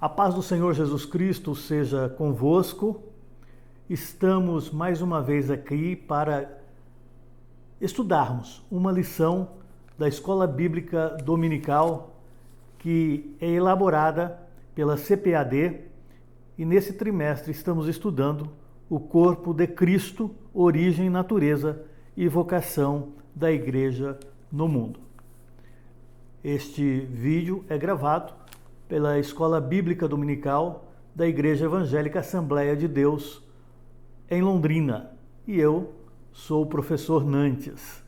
A paz do Senhor Jesus Cristo seja convosco. Estamos mais uma vez aqui para estudarmos uma lição da Escola Bíblica Dominical que é elaborada pela CPAD e nesse trimestre estamos estudando o corpo de Cristo, origem, natureza e vocação da Igreja no mundo. Este vídeo é gravado pela Escola Bíblica Dominical da Igreja Evangélica Assembleia de Deus em Londrina e eu sou o professor Nantes.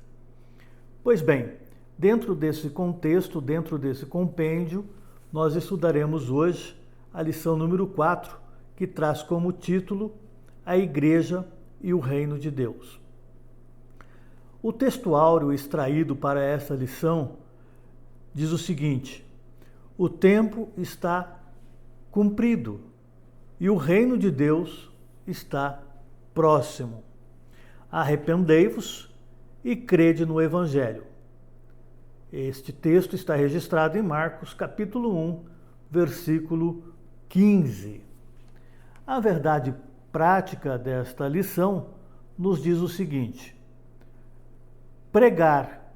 Pois bem, dentro desse contexto, dentro desse compêndio, nós estudaremos hoje a lição número 4, que traz como título A Igreja e o Reino de Deus. O texto áureo extraído para essa lição diz o seguinte: o tempo está cumprido e o reino de Deus está próximo. Arrependei-vos e crede no Evangelho. Este texto está registrado em Marcos, capítulo 1, versículo 15. A verdade prática desta lição nos diz o seguinte: pregar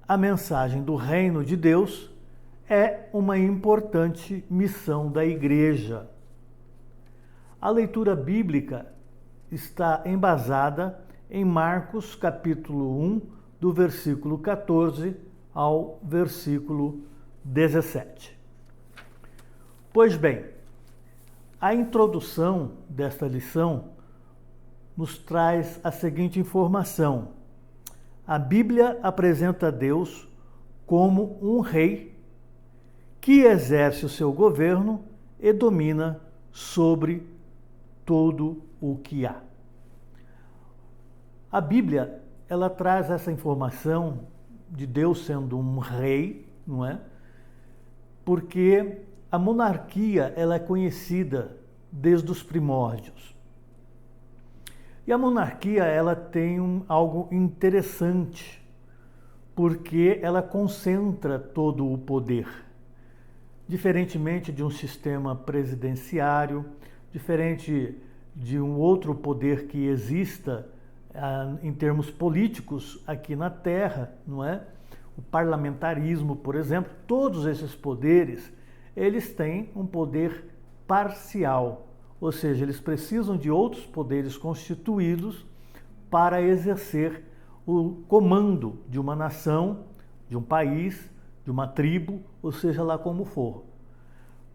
a mensagem do reino de Deus é uma importante missão da Igreja. A leitura bíblica está embasada em Marcos, capítulo 1, do versículo 14 ao versículo 17. Pois bem, a introdução desta lição nos traz a seguinte informação: a Bíblia apresenta Deus como um rei que exerce o seu governo e domina sobre todo o que há. A Bíblia, ela traz essa informação de Deus sendo um rei, não é? Porque a monarquia, ela é conhecida desde os primórdios. E a monarquia, ela tem algo interessante, porque ela concentra todo o poder. Diferentemente de um sistema presidenciário, diferente de um outro poder que exista em termos políticos aqui na Terra, não é? O parlamentarismo, por exemplo, todos esses poderes, eles têm um poder parcial, ou seja, eles precisam de outros poderes constituídos para exercer o comando de uma nação, de um país, de uma tribo, ou seja lá como for.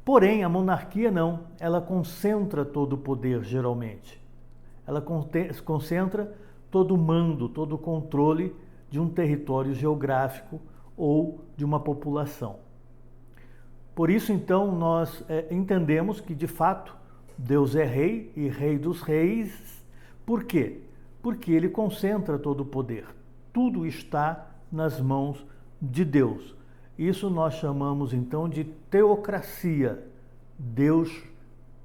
Porém, a monarquia não, ela concentra todo o poder, geralmente. Ela concentra todo o mando, todo o controle de um território geográfico ou de uma população. Por isso, então, nós entendemos que, de fato, Deus é rei e rei dos reis. Por quê? Porque ele concentra todo o poder. Tudo está nas mãos de Deus. Isso nós chamamos então de teocracia. Deus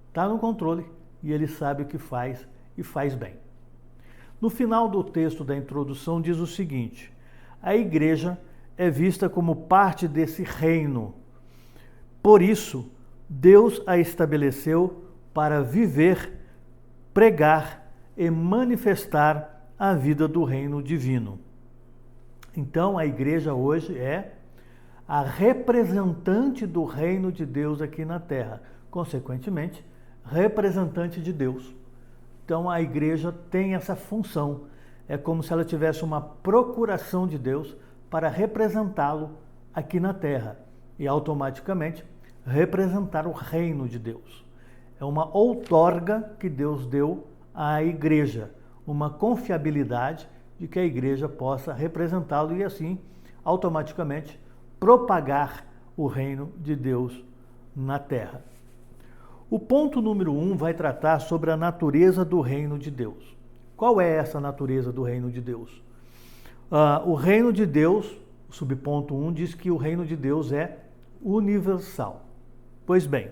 está no controle e ele sabe o que faz e faz bem. No final do texto da introdução diz o seguinte: a igreja é vista como parte desse reino. Por isso, Deus a estabeleceu para viver, pregar e manifestar a vida do reino divino. Então, a igreja hoje é a representante do reino de Deus aqui na Terra, consequentemente, representante de Deus. Então a igreja tem essa função, é como se ela tivesse uma procuração de Deus para representá-lo aqui na Terra e automaticamente representar o reino de Deus. É uma outorga que Deus deu à igreja, uma confiabilidade de que a igreja possa representá-lo e assim, automaticamente, propagar o reino de Deus na terra. O ponto número 1 vai tratar sobre a natureza do reino de Deus. Qual é essa natureza do reino de Deus? O reino de Deus, o subponto 1, diz que o reino de Deus é universal. Pois bem,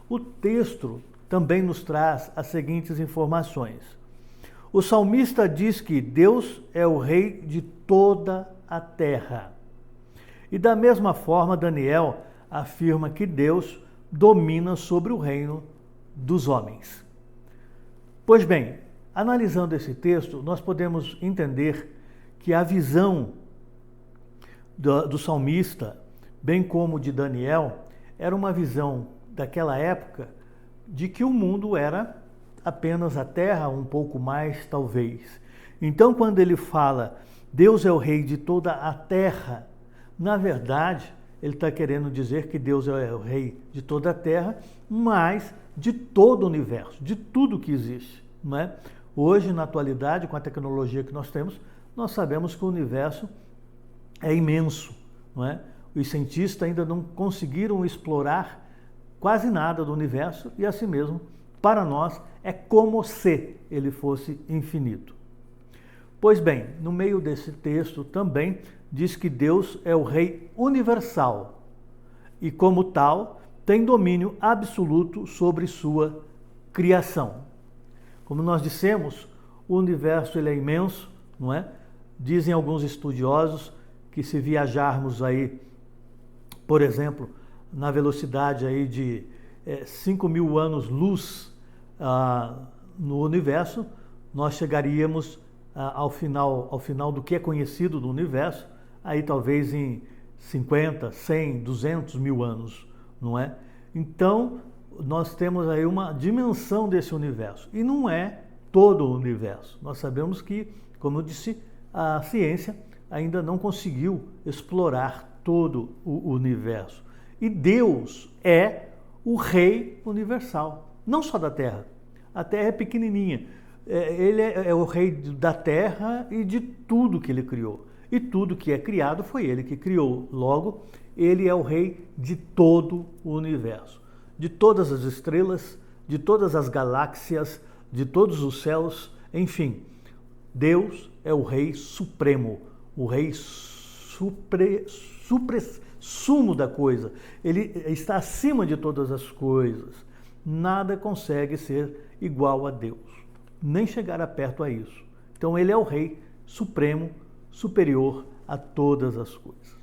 o texto também nos traz as seguintes informações. O salmista diz que Deus é o rei de toda a terra. E da mesma forma, Daniel afirma que Deus domina sobre o reino dos homens. Pois bem, analisando esse texto, nós podemos entender que a visão do salmista, bem como de Daniel, era uma visão daquela época de que o mundo era apenas a terra, um pouco mais talvez. Então, quando ele fala, Deus é o rei de toda a terra, na verdade, ele está querendo dizer que Deus é o rei de toda a terra, mas de todo o universo, de tudo que existe, não é? Hoje, na atualidade, com a tecnologia que nós temos, nós sabemos que o universo é imenso, não é? Os cientistas ainda não conseguiram explorar quase nada do universo e, assim mesmo, para nós, é como se ele fosse infinito. Pois bem, no meio desse texto também diz que Deus é o Rei universal e, como tal, tem domínio absoluto sobre sua criação. Como nós dissemos, o universo ele é imenso, não é? Dizem alguns estudiosos que se viajarmos aí, por exemplo, na velocidade aí de 5.000 anos-luz no universo, nós chegaríamos ao final do que é conhecido do universo, aí talvez em 50, 100, 200 mil anos, não é? Então, nós temos aí uma dimensão desse universo, e não é todo o universo. Nós sabemos que, como eu disse, a ciência ainda não conseguiu explorar todo o universo. E Deus é o Rei universal, não só da Terra. A Terra é pequenininha. Ele é o Rei da Terra e de tudo que Ele criou. E tudo que é criado foi Ele que criou. Logo, Ele é o Rei de todo o universo. De todas as estrelas, de todas as galáxias, de todos os céus, enfim. Deus é o Rei Supremo, o Rei sumo da coisa. Ele está acima de todas as coisas. Nada consegue ser igual a Deus, nem chegar perto a isso. Então ele é o Rei Supremo, superior a todas as coisas.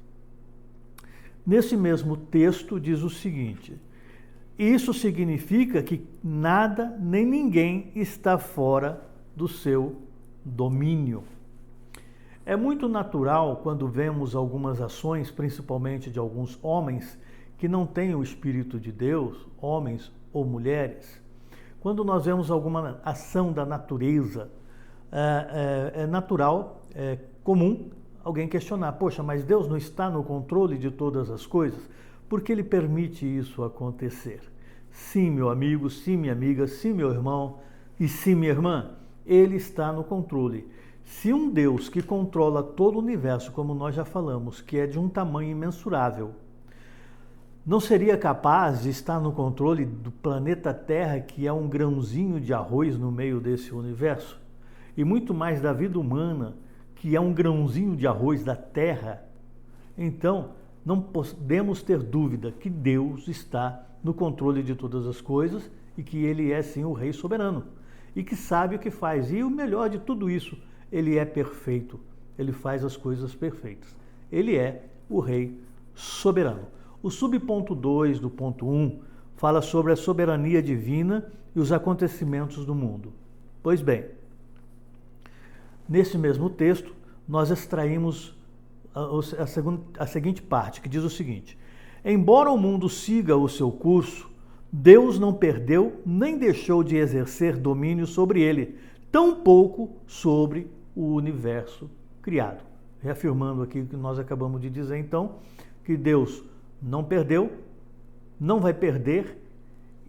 Nesse mesmo texto diz o seguinte: isso significa que nada nem ninguém está fora do seu domínio. É muito natural quando vemos algumas ações, principalmente de alguns homens, que não têm o Espírito de Deus, homens ou mulheres. Quando nós vemos alguma ação da natureza, é natural, é comum alguém questionar, poxa, mas Deus não está no controle de todas as coisas? Por que Ele permite isso acontecer? Sim, meu amigo, sim, minha amiga, sim, meu irmão e sim, minha irmã, Ele está no controle. Se um Deus que controla todo o universo, como nós já falamos, que é de um tamanho imensurável, não seria capaz de estar no controle do planeta Terra, que é um grãozinho de arroz no meio desse universo? E muito mais da vida humana, que é um grãozinho de arroz da Terra? Então, não podemos ter dúvida que Deus está no controle de todas as coisas e que Ele é, sim, o Rei soberano e que sabe o que faz. E o melhor de tudo isso, Ele é perfeito. Ele faz as coisas perfeitas. Ele é o Rei soberano. O subponto 2 do ponto 1 fala sobre a soberania divina e os acontecimentos do mundo. Pois bem, nesse mesmo texto, nós extraímos a seguinte parte, que diz o seguinte: embora o mundo siga o seu curso, Deus não perdeu nem deixou de exercer domínio sobre ele, tampouco sobre o universo criado. Reafirmando aqui o que nós acabamos de dizer, então, que Deus não perdeu, não vai perder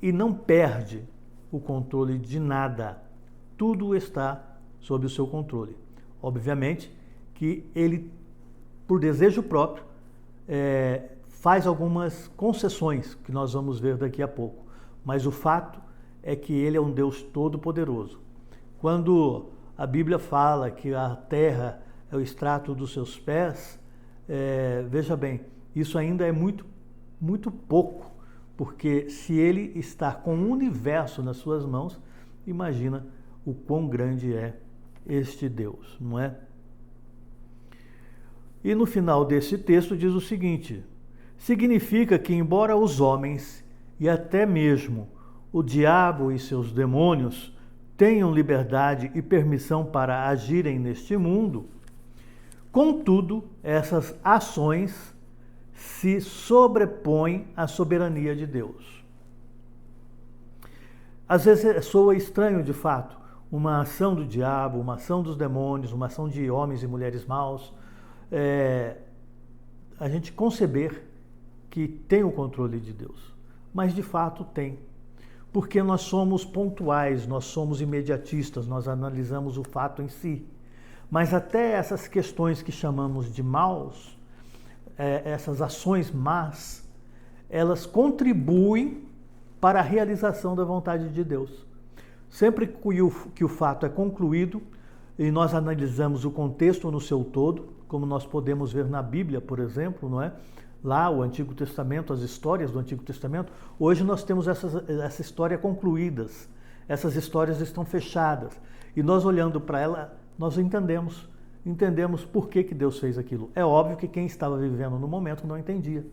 e não perde o controle de nada. Tudo está sob o seu controle. Obviamente que ele, por desejo próprio, faz algumas concessões que nós vamos ver daqui a pouco. Mas o fato é que ele é um Deus todo-poderoso. Quando a Bíblia fala que a terra é o estrato dos seus pés, veja bem, isso ainda é muito, muito pouco, porque se ele está com o universo nas suas mãos, imagina o quão grande é este Deus, não é? E no final desse texto diz o seguinte: significa que, embora os homens e até mesmo o diabo e seus demônios tenham liberdade e permissão para agirem neste mundo, contudo, essas ações se sobrepõem à soberania de Deus. Às vezes soa estranho, de fato, uma ação do diabo, uma ação dos demônios, uma ação de homens e mulheres maus, a gente conceber que tem o controle de Deus. Mas, de fato, tem. Porque nós somos pontuais, nós somos imediatistas, nós analisamos o fato em si. Mas até essas questões que chamamos de maus, essas ações más, elas contribuem para a realização da vontade de Deus. Sempre que o fato é concluído e nós analisamos o contexto no seu todo, como nós podemos ver na Bíblia, por exemplo, não é? Lá o Antigo Testamento, as histórias do Antigo Testamento, hoje nós temos essa história concluídas, essas histórias estão fechadas, e nós olhando para ela, nós entendemos por que Deus fez aquilo. É óbvio que quem estava vivendo no momento não entendia.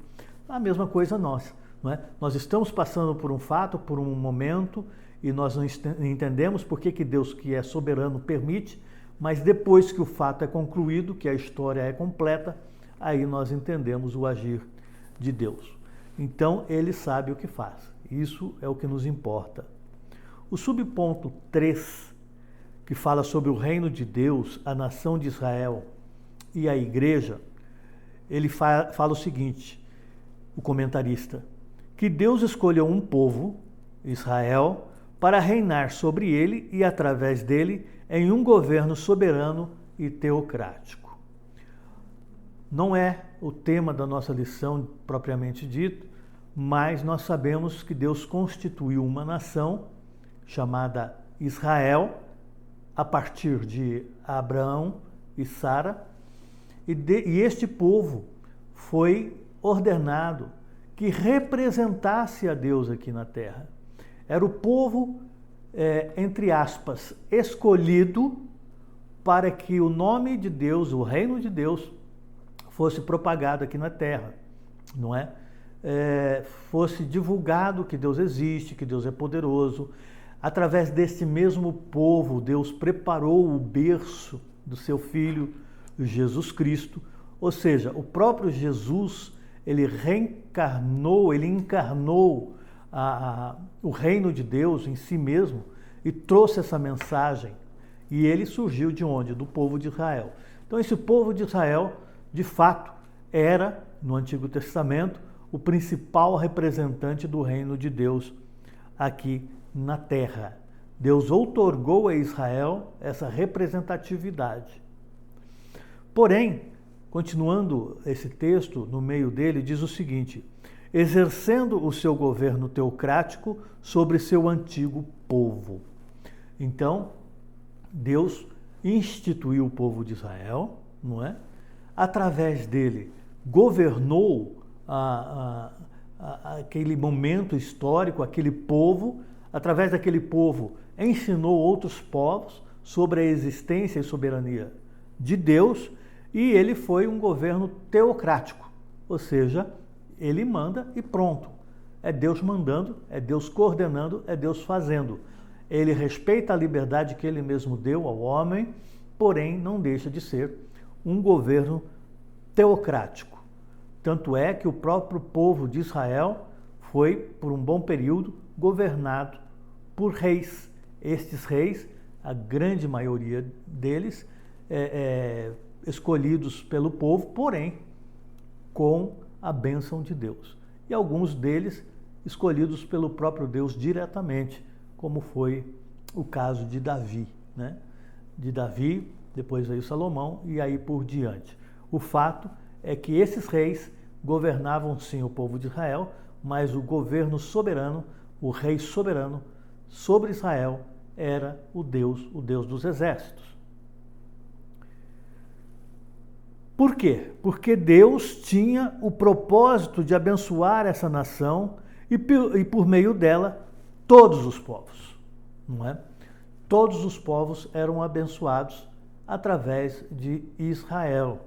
A mesma coisa nós, não é? Nós estamos passando por um fato, por um momento, e nós não entendemos por que Deus, que é soberano, permite, mas depois que o fato é concluído, que a história é completa, aí nós entendemos o agir de Deus. Então, ele sabe o que faz. Isso é o que nos importa. O subponto 3, que fala sobre o reino de Deus, a nação de Israel e a igreja, ele fala o seguinte, o comentarista, que Deus escolheu um povo, Israel, para reinar sobre ele e através dele em um governo soberano e teocrático. Não é o tema da nossa lição propriamente dito, mas nós sabemos que Deus constituiu uma nação chamada Israel, a partir de Abraão e Sara, e este povo foi ordenado que representasse a Deus aqui na terra. Era o povo, entre aspas, escolhido para que o nome de Deus, o reino de Deus, fosse propagado aqui na terra, não é? Fosse divulgado que Deus existe, que Deus é poderoso. Através desse mesmo povo, Deus preparou o berço do seu Filho, Jesus Cristo. Ou seja, o próprio Jesus, ele reencarnou, ele encarnou o reino de Deus em si mesmo e trouxe essa mensagem. E ele surgiu de onde? Do povo de Israel. Então, esse povo de Israel, de fato, era, no Antigo Testamento, o principal representante do reino de Deus aqui na terra. Deus outorgou a Israel essa representatividade. Porém, continuando esse texto, no meio dele, diz o seguinte, exercendo o seu governo teocrático sobre seu antigo povo. Então, Deus instituiu o povo de Israel, não é? Através dele, governou aquele momento histórico, aquele povo. Através daquele povo, ensinou outros povos sobre a existência e soberania de Deus, e ele foi um governo teocrático, ou seja, ele manda e pronto. É Deus mandando, é Deus coordenando, é Deus fazendo. Ele respeita a liberdade que ele mesmo deu ao homem, porém não deixa de ser um governo teocrático. Tanto é que o próprio povo de Israel foi, por um bom período, governado por reis. Estes reis, a grande maioria deles, escolhidos pelo povo, porém, com a bênção de Deus. E alguns deles escolhidos pelo próprio Deus diretamente, como foi o caso de Davi, né? De Davi, depois veio Salomão e aí por diante. O fato é que esses reis governavam sim o povo de Israel, mas o governo soberano, o rei soberano sobre Israel era o Deus dos exércitos. Por quê? Porque Deus tinha o propósito de abençoar essa nação e por meio dela todos os povos, não é? Todos os povos eram abençoados através de Israel.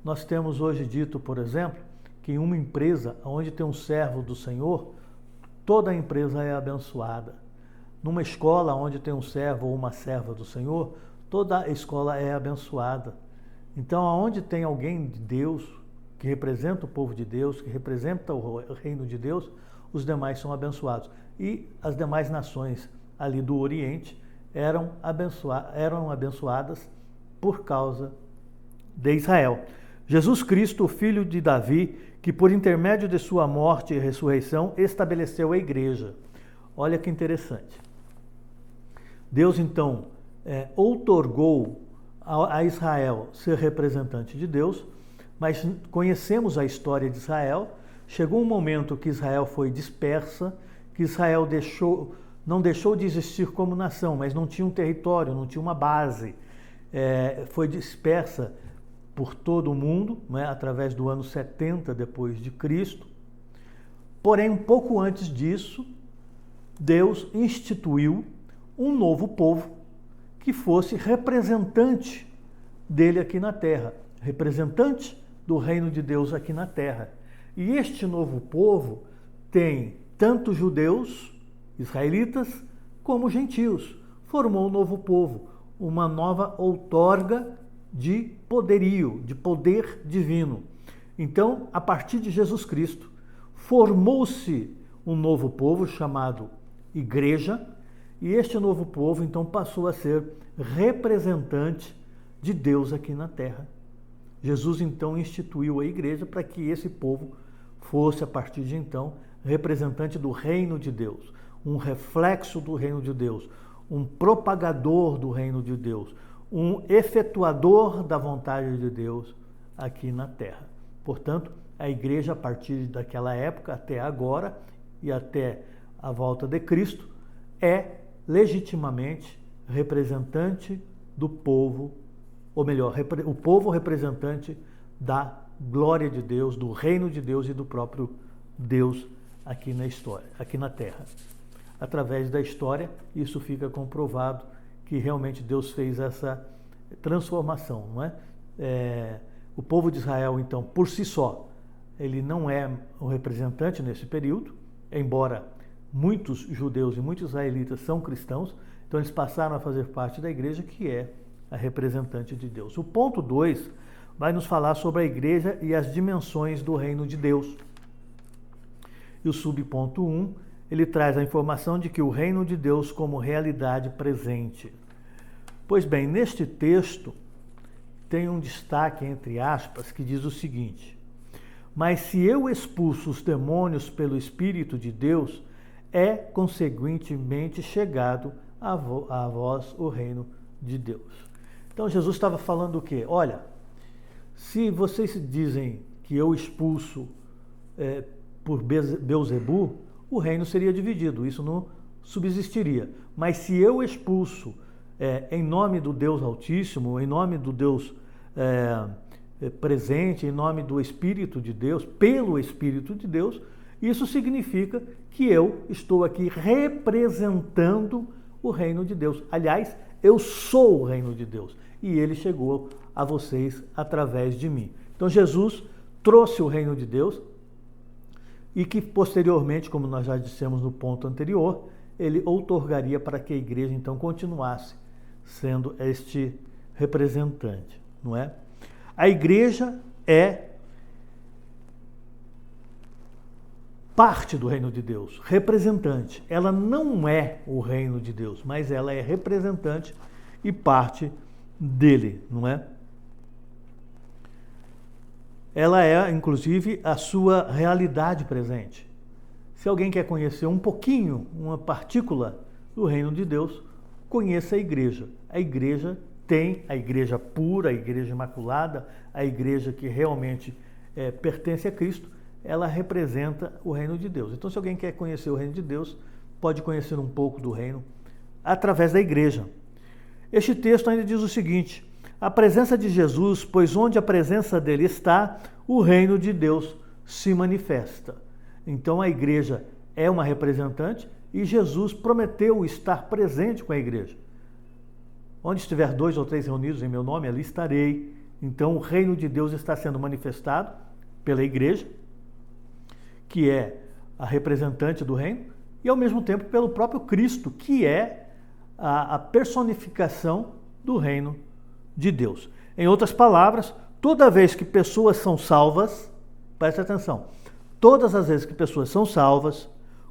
Nós temos hoje dito, por exemplo, que em uma empresa onde tem um servo do Senhor, toda a empresa é abençoada. Numa escola onde tem um servo ou uma serva do Senhor, toda a escola é abençoada. Então, aonde tem alguém de Deus, que representa o povo de Deus, que representa o reino de Deus, os demais são abençoados. E as demais nações ali do Oriente eram abençoadas por causa de Israel. Jesus Cristo, o filho de Davi, que por intermédio de sua morte e ressurreição estabeleceu a igreja. Olha que interessante. Deus, então, outorgou a Israel ser representante de Deus, mas conhecemos a história de Israel. Chegou um momento que Israel foi dispersa, que Israel não deixou de existir como nação, mas não tinha um território, não tinha uma base. Foi dispersa por todo o mundo, né, através do ano 70 depois de Cristo. Porém, um pouco antes disso, Deus instituiu um novo povo que fosse representante dele aqui na terra, representante do reino de Deus aqui na terra. E este novo povo tem tanto judeus, israelitas, como gentios. Formou um novo povo, uma nova outorga de poderio, de poder divino. Então, a partir de Jesus Cristo, formou-se um novo povo chamado Igreja, e este novo povo, então, passou a ser representante de Deus aqui na terra. Jesus, então, instituiu a igreja para que esse povo fosse, a partir de então, representante do reino de Deus, um reflexo do reino de Deus, um propagador do reino de Deus, um efetuador da vontade de Deus aqui na terra. Portanto, a igreja, a partir daquela época até agora e até a volta de Cristo, é legitimamente representante do povo, ou melhor, o povo representante da glória de Deus, do reino de Deus e do próprio Deus aqui na história, aqui na terra. Através da história, isso fica comprovado que realmente Deus fez essa transformação, não é? O povo de Israel, então, por si só, ele não é o representante nesse período, embora muitos judeus e muitos israelitas são cristãos, então eles passaram a fazer parte da igreja, que é a representante de Deus. O ponto 2 vai nos falar sobre a igreja e as dimensões do reino de Deus. E o subponto 1, ele traz a informação de que o reino de Deus como realidade presente. Pois bem, neste texto tem um destaque, entre aspas, que diz o seguinte: mas se eu expulso os demônios pelo Espírito de Deus, é consequentemente chegado a vós o reino de Deus. Então Jesus estava falando o quê? Olha, se vocês dizem que eu expulso por Belzebu, o reino seria dividido, isso não subsistiria. Mas se eu expulso em nome do Deus Altíssimo, em nome do Deus presente, em nome do Espírito de Deus, pelo Espírito de Deus, isso significa que eu estou aqui representando o reino de Deus. Aliás, eu sou o reino de Deus e ele chegou a vocês através de mim. Então Jesus trouxe o reino de Deus e que posteriormente, como nós já dissemos no ponto anterior, ele outorgaria para que a igreja então continuasse sendo este representante, não é? A igreja é parte do reino de Deus, representante. Ela não é o reino de Deus, mas ela é representante e parte dele, não é? Ela é, inclusive, a sua realidade presente. Se alguém quer conhecer um pouquinho, uma partícula do reino de Deus, conheça a igreja. A igreja tem a igreja pura, a igreja imaculada, a igreja que realmente pertence a Cristo, ela representa o reino de Deus. Então, se alguém quer conhecer o reino de Deus, pode conhecer um pouco do reino através da igreja. Este texto ainda diz o seguinte: a presença de Jesus, pois onde a presença dele está, o reino de Deus se manifesta. Então a igreja é uma representante e Jesus prometeu estar presente com a igreja. Onde estiver 2 ou 3 reunidos em meu nome, ali estarei. Então o reino de Deus está sendo manifestado pela igreja, que é a representante do reino, e ao mesmo tempo pelo próprio Cristo, que é a personificação do reino de Deus. Em outras palavras, toda vez que pessoas são salvas, preste atenção, todas as vezes que pessoas são salvas,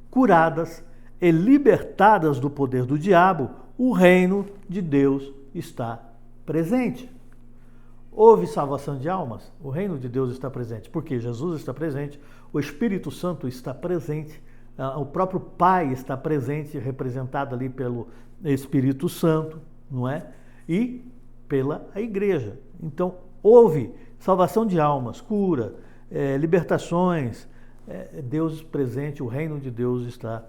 curadas e libertadas do poder do diabo, o reino de Deus está presente. Houve salvação de almas? O reino de Deus está presente, porque Jesus está presente, o Espírito Santo está presente, o próprio Pai está presente, representado ali pelo Espírito Santo, não é? E pela igreja. Então, houve salvação de almas, cura, libertações, Deus presente, o reino de Deus está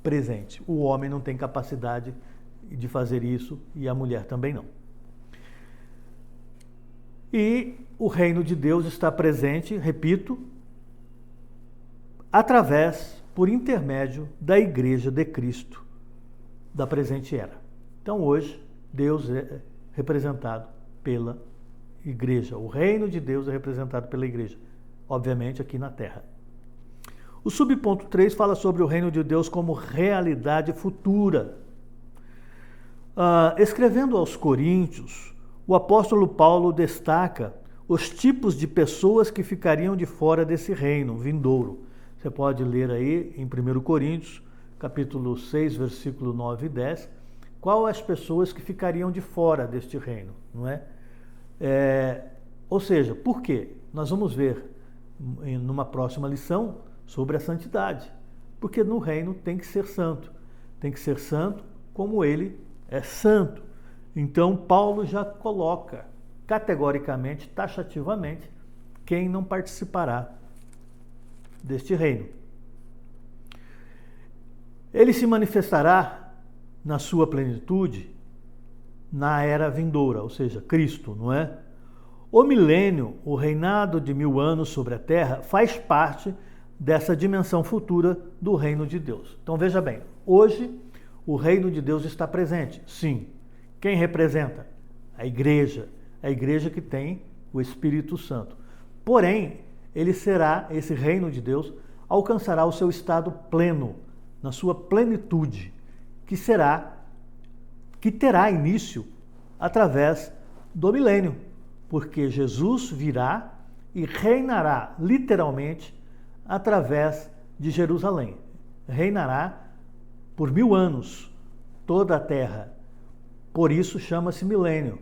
presente. O homem não tem capacidade de fazer isso e a mulher também não. E o reino de Deus está presente, repito, por intermédio da Igreja de Cristo da presente era. Então hoje Deus é representado pela Igreja. O reino de Deus é representado pela Igreja, obviamente aqui na Terra. O subponto 3 fala sobre o reino de Deus como realidade futura. Escrevendo aos Coríntios, o apóstolo Paulo destaca os tipos de pessoas que ficariam de fora desse reino vindouro. Você pode ler aí em 1 Coríntios, capítulo 6, versículo 9 e 10, quais as pessoas que ficariam de fora deste reino, não é? Ou seja, por quê? Nós vamos ver numa próxima lição sobre a santidade, porque no reino tem que ser santo como ele é santo. Então Paulo já coloca categoricamente, taxativamente, quem não participará deste reino. Ele se manifestará na sua plenitude na era vindoura, ou seja, Cristo, não é? O milênio, o reinado de 1000 anos sobre a terra, faz parte dessa dimensão futura do reino de Deus. Então veja bem, hoje o reino de Deus está presente, sim. Quem representa? A igreja que tem o Espírito Santo. Porém, esse reino de Deus alcançará o seu estado pleno, na sua plenitude, que terá início através do milênio, porque Jesus virá e reinará literalmente através de Jerusalém. Reinará por 1000 anos toda a terra. Por isso chama-se milênio.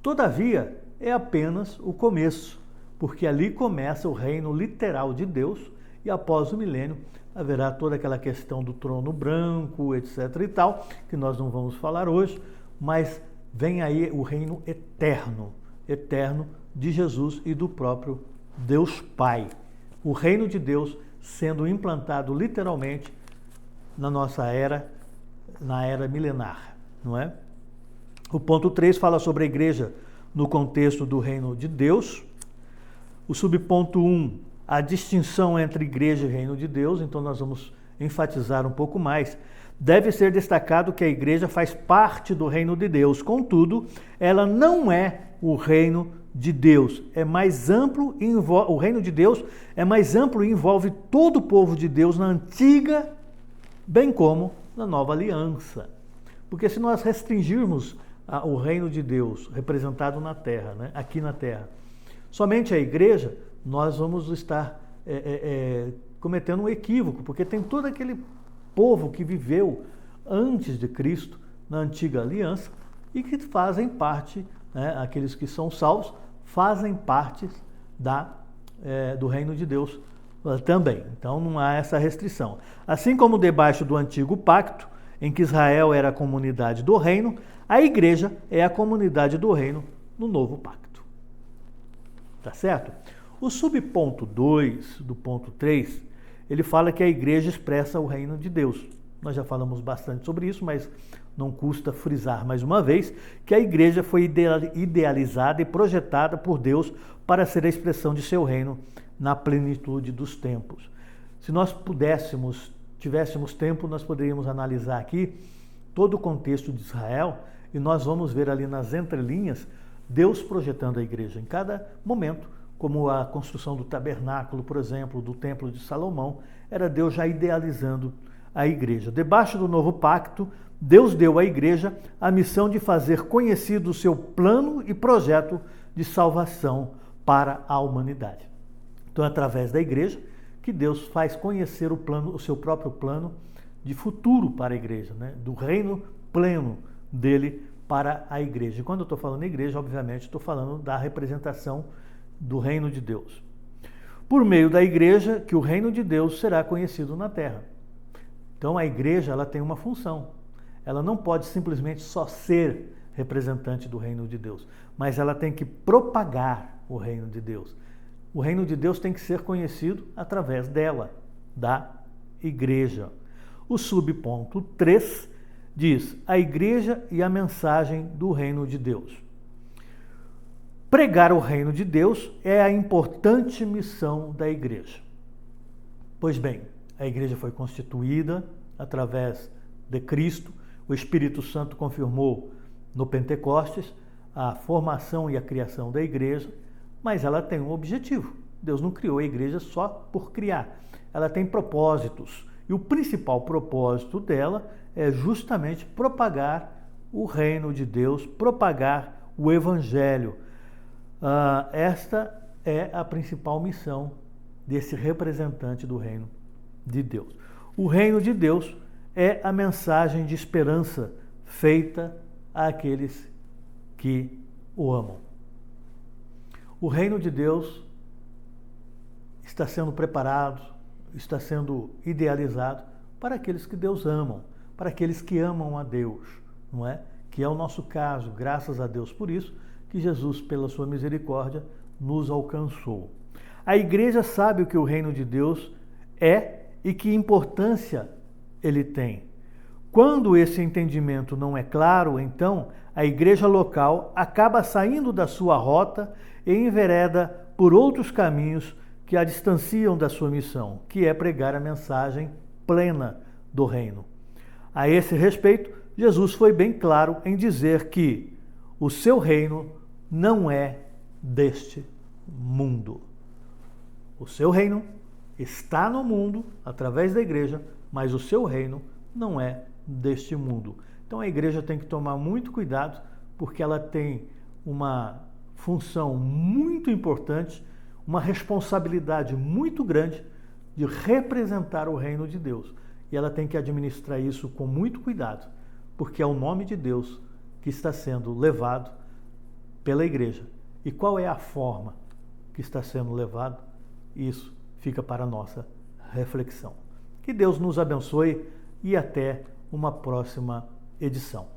Todavia, é apenas o começo, porque ali começa o reino literal de Deus e após o milênio haverá toda aquela questão do trono branco, etc. e tal, que nós não vamos falar hoje, mas vem aí o reino eterno de Jesus e do próprio Deus Pai. O reino de Deus sendo implantado literalmente na nossa era, na era milenar, não é? O ponto 3 fala sobre a igreja no contexto do reino de Deus. O subponto 1, a distinção entre igreja e reino de Deus, então nós vamos enfatizar um pouco mais. Deve ser destacado que a igreja faz parte do reino de Deus, contudo, ela não é o reino de Deus. É mais amplo, o reino de Deus é mais amplo e envolve todo o povo de Deus na antiga, bem como na nova aliança. Porque se nós restringirmos o reino de Deus representado na terra, né, aqui na terra, somente a igreja, nós vamos estar cometendo um equívoco, porque tem todo aquele povo que viveu antes de Cristo, na antiga aliança, e que fazem parte, né, aqueles que são salvos, fazem parte do reino de Deus também. Então não há essa restrição. Assim como debaixo do antigo pacto, em que Israel era a comunidade do reino, a igreja é a comunidade do reino no novo pacto. Tá certo? O subponto 2 do ponto 3, ele fala que a igreja expressa o reino de Deus. Nós já falamos bastante sobre isso, mas não custa frisar mais uma vez que a igreja foi idealizada e projetada por Deus para ser a expressão de seu reino na plenitude dos tempos. Se nós tivéssemos tempo, nós poderíamos analisar aqui todo o contexto de Israel e nós vamos ver ali nas entrelinhas Deus projetando a igreja em cada momento, como a construção do tabernáculo, por exemplo, do templo de Salomão, era Deus já idealizando a igreja. Debaixo do novo pacto, Deus deu à igreja a missão de fazer conhecido o seu plano e projeto de salvação para a humanidade. Então, é através da igreja que Deus faz conhecer o seu próprio plano de futuro para a igreja, né? Do reino pleno dele para a igreja. E quando eu estou falando igreja, obviamente, estou falando da representação do reino de Deus. Por meio da igreja que o reino de Deus será conhecido na terra. Então, a igreja ela tem uma função. Ela não pode simplesmente só ser representante do reino de Deus, mas ela tem que propagar o reino de Deus. O reino de Deus tem que ser conhecido através dela, da igreja. O subponto 3 diz: a igreja e a mensagem do reino de Deus. Pregar o reino de Deus é a importante missão da igreja. Pois bem, a igreja foi constituída através de Cristo, o Espírito Santo confirmou no Pentecostes a formação e a criação da igreja, mas ela tem um objetivo. Deus não criou a igreja só por criar. Ela tem propósitos. E o principal propósito dela é justamente propagar o reino de Deus, propagar o evangelho. Esta é a principal missão desse representante do reino de Deus. O reino de Deus é a mensagem de esperança feita àqueles que o amam. O reino de Deus está sendo preparado, está sendo idealizado para aqueles que Deus amam, para aqueles que amam a Deus, não é? Que é o nosso caso, graças a Deus por isso, que Jesus, pela sua misericórdia, nos alcançou. A igreja sabe o que o reino de Deus é e que importância ele tem. Quando esse entendimento não é claro, então, a igreja local acaba saindo da sua rota e envereda por outros caminhos que a distanciam da sua missão, que é pregar a mensagem plena do reino. A esse respeito, Jesus foi bem claro em dizer que o seu reino não é deste mundo. O seu reino está no mundo através da igreja, mas o seu reino não é deste mundo. Então a igreja tem que tomar muito cuidado, porque ela tem uma função muito importante, uma responsabilidade muito grande de representar o reino de Deus. E ela tem que administrar isso com muito cuidado, porque é o nome de Deus que está sendo levado pela igreja. E qual é a forma que está sendo levado? Isso fica para a nossa reflexão. Que Deus nos abençoe e até uma próxima edição.